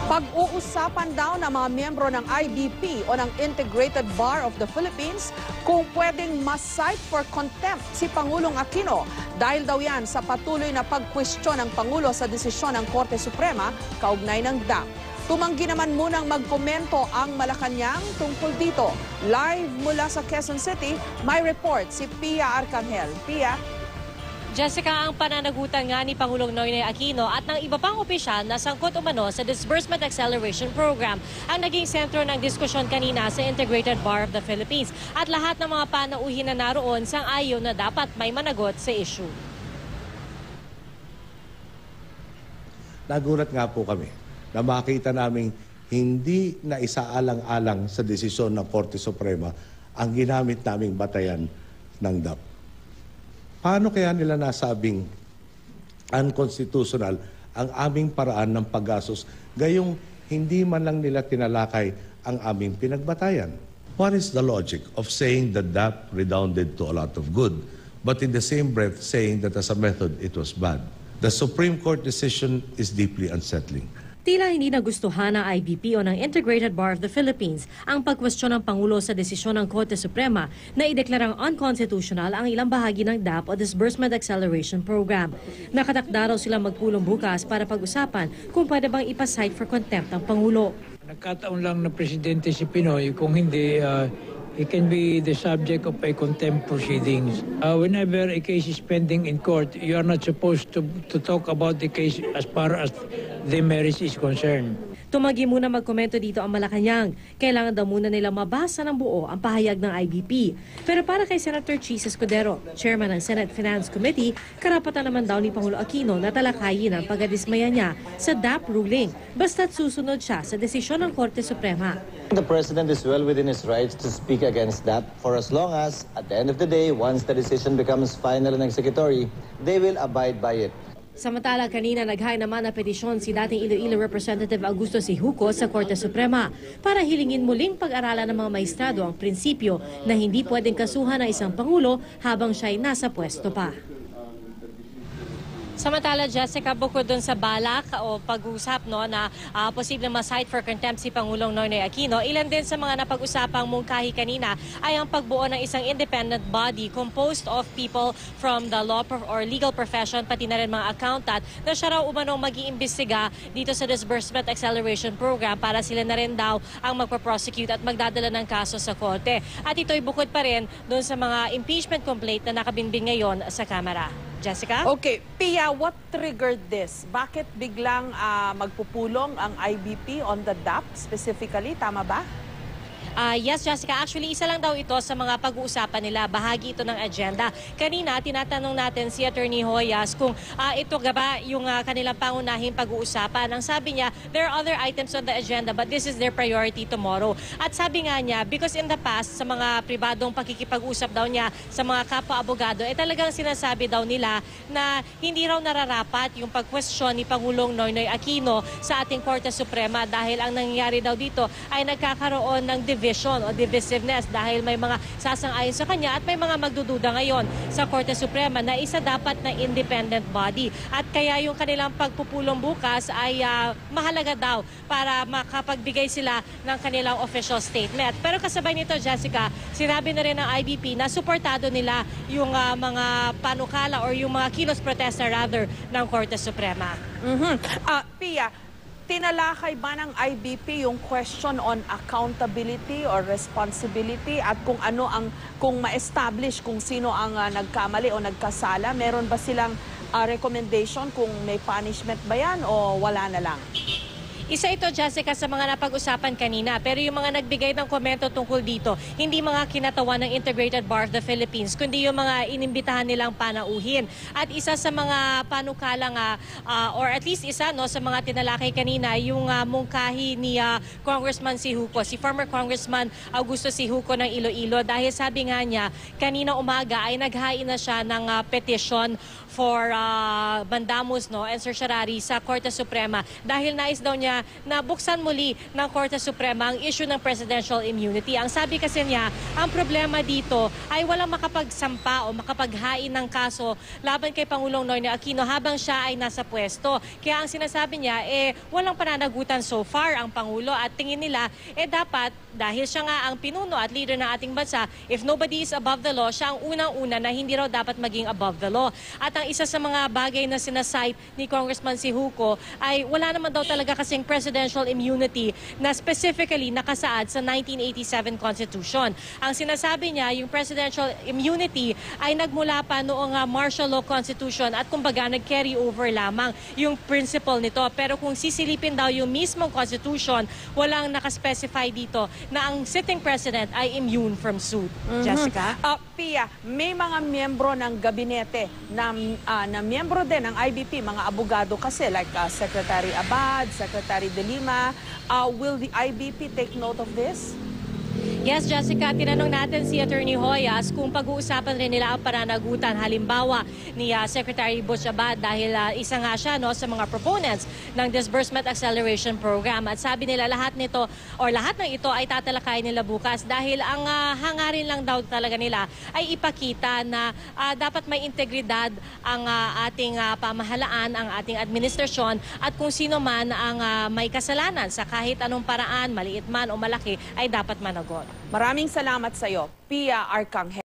Pag-uusapan daw ng mga miyembro ng IBP o ng Integrated Bar of the Philippines kung pwedeng ma-cite for contempt si Pangulong Aquino dahil daw yan sa patuloy na pagkwestiyon ng Pangulo sa desisyon ng Korte Suprema kaugnay ng DAP. Tumanggi naman munang magkomento ang Malacanang tungkol dito. Live mula sa Quezon City, may report si Pia Arcangel. Pia? Jessica, ang pananagutan nga ni Pangulong Noynoy Aquino at ng iba pang opisyal na sangkot umano sa Disbursement Acceleration Program ang naging sentro ng diskusyon kanina sa Integrated Bar of the Philippines. At lahat ng mga panauhin na naroon sang-ayon na dapat may managot sa issue. Nagulat nga po kami na makita naming hindi na isaalang-alang sa desisyon ng Korte Suprema ang ginamit naming batayan ng DAP. Paano kaya nila nasabing unconstitutional ang aming paraan ng paggasos gayong hindi man lang nila tinalakay ang aming pinagbatayan? What is the logic of saying that DAP redounded to a lot of good, but in the same breath saying that as a method it was bad? The Supreme Court decision is deeply unsettling. Tila hindi nagustuhan ng IBP o ng Integrated Bar of the Philippines ang pagkwestiyon ng Pangulo sa desisyon ng Korte Suprema na ideklarang unconstitutional ang ilang bahagi ng DAP o Disbursement Acceleration Program. Nakatakda raw silang magpulong bukas para pag-usapan kung pwede bang ipasite for contempt ang Pangulo. Nagkataon lang na presidente si Pinoy, kung hindi, it can be the subject of a contempt proceedings. Whenever a case is pending in court, you are not supposed to talk about the case as far as the merits is concerned. Tumanggi muna magkomento dito ang Malacanang. Kailangan daw muna nila mabasa ng buo ang pahayag ng IBP. Pero para kay Senator Chis Escudero, chairman ng Senate Finance Committee, karapatan naman daw ni Pangulo Aquino na talakayin ang pagdismaya niya sa DAP ruling basta't susunod siya sa desisyon ng Korte Suprema. The President is well within his rights to speak against DAP for as long as, at the end of the day, once the decision becomes final and executory, they will abide by it. Samantala, kanina naghain naman na petisyon si dating Iloilo Representative Augusto Sijuco sa Korte Suprema para hilingin muling pag-aralan ng mga maestrado ang prinsipyo na hindi pwedeng kasuhan ng isang Pangulo habang siya'y nasa pwesto pa. Samantala, Jessica, bukod dun sa balak o pag-usap na posibleng ma-cite for contempt si Pangulong Noynoy Aquino, ilan din sa mga napag-usapang mungkahi kanina ay ang pagbuo ng isang independent body composed of people from the law or legal profession, pati na rin mga accountant, na siya raw umanong mag-iimbestiga dito sa Disbursement Acceleration Program para sila na rin daw ang magpa-prosecute at magdadala ng kaso sa korte. At ito'y bukod pa rin dun sa mga impeachment complaint na nakabinbing ngayon sa Kamara. Jessica? Okay, Pia, what triggered this? Bakit biglang magpupulong ang IBP on the DAP specifically? Tama ba? Yes, Jessica. Actually, isa lang daw ito sa mga pag-uusapan nila. Bahagi ito ng agenda. Kanina, tinatanong natin si Attorney Hoyas kung ito ba yung kanilang pangunahing pag-uusapan. Ang sabi niya, there are other items on the agenda but this is their priority tomorrow. At sabi nga niya, because in the past, sa mga pribadong pakikipag-usap daw niya sa mga kapwa-abogado, talagang sinasabi daw nila na hindi raw nararapat yung pag-question ni Pangulong Noynoy Aquino sa ating Korte Suprema dahil ang nangyayari daw dito ay nagkakaroon ng division o divisiveness dahil may mga sasang-ayon sa kanya at may mga magdududa ngayon sa Korte Suprema na isa dapat na independent body. At kaya yung kanilang pagpupulong bukas ay mahalaga daw para makapagbigay sila ng kanilang official statement. Pero kasabay nito, Jessica, sinabi na rin ng IBP na suportado nila yung mga panukala or yung mga kilos protesta rather ng Korte Suprema. Pia, tinalakay ba ng IBP yung question on accountability or responsibility at kung ma-establish kung sino ang nagkamali o nagkasala? Meron ba silang recommendation kung may punishment ba yan o wala na lang? Isa ito, Jessica, sa mga napag-usapan kanina. Pero yung mga nagbigay ng komento tungkol dito, hindi mga kinatawan ng Integrated Bar of the Philippines, kundi yung mga inimbitahan nilang panauhin. At isa sa mga panukalang, or at least isa sa mga tinalakay kanina, yung mungkahi ni Congressman Sijuco, si former Congressman Augusto Sijuco ng Iloilo. Dahil sabi nga niya, kanina umaga ay naghain na siya ng petition for mandamus and certiorari sa Korte Suprema dahil nais daw niya na buksan muli ng Korte Suprema ang issue ng presidential immunity. Ang sabi kasi niya, ang problema dito ay walang makapagsampa o makapaghain ng kaso laban kay Pangulong Noynoy Aquino habang siya ay nasa pwesto. Kaya ang sinasabi niya, walang pananagutan so far ang Pangulo at tingin nila, dapat dahil siya nga ang pinuno at leader ng ating bansa, if nobody is above the law, siya ang unang-una na hindi raw dapat maging above the law. At ang isa sa mga bagay na sinasite ni Congressman Sijuco ay wala naman daw talaga kasing presidential immunity na specifically nakasaad sa 1987 Constitution. Ang sinasabi niya, yung presidential immunity ay nagmula pa noong martial law constitution at kumbaga nag-carry over lamang yung principle nito. Pero kung sisilipin daw yung mismong constitution, walang nakaspecify dito na ang sitting president ay immune from suit. Jessica? Pia, may mga miyembro ng gabinete na miyembro din ng IBP, mga abogado kasi like Secretary Abad, Secretary De Lima. Will the IBP take note of this? Yes, Jessica, tinanong natin si Attorney Hoyas kung pag-uusapan rin nila ang pananagutan halimbawa ni Secretary Butch Abad dahil isa nga siya sa mga proponents ng Disbursement Acceleration Program. At sabi nila lahat nito or lahat ng ito ay tatalakayin nila bukas dahil ang hangarin lang daw talaga nila ay ipakita na dapat may integridad ang ating pamahalaan, ang ating administrasyon at kung sino man ang may kasalanan sa kahit anong paraan, maliit man o malaki, ay dapat managot. Maraming salamat sa iyo, Pia Arcangel.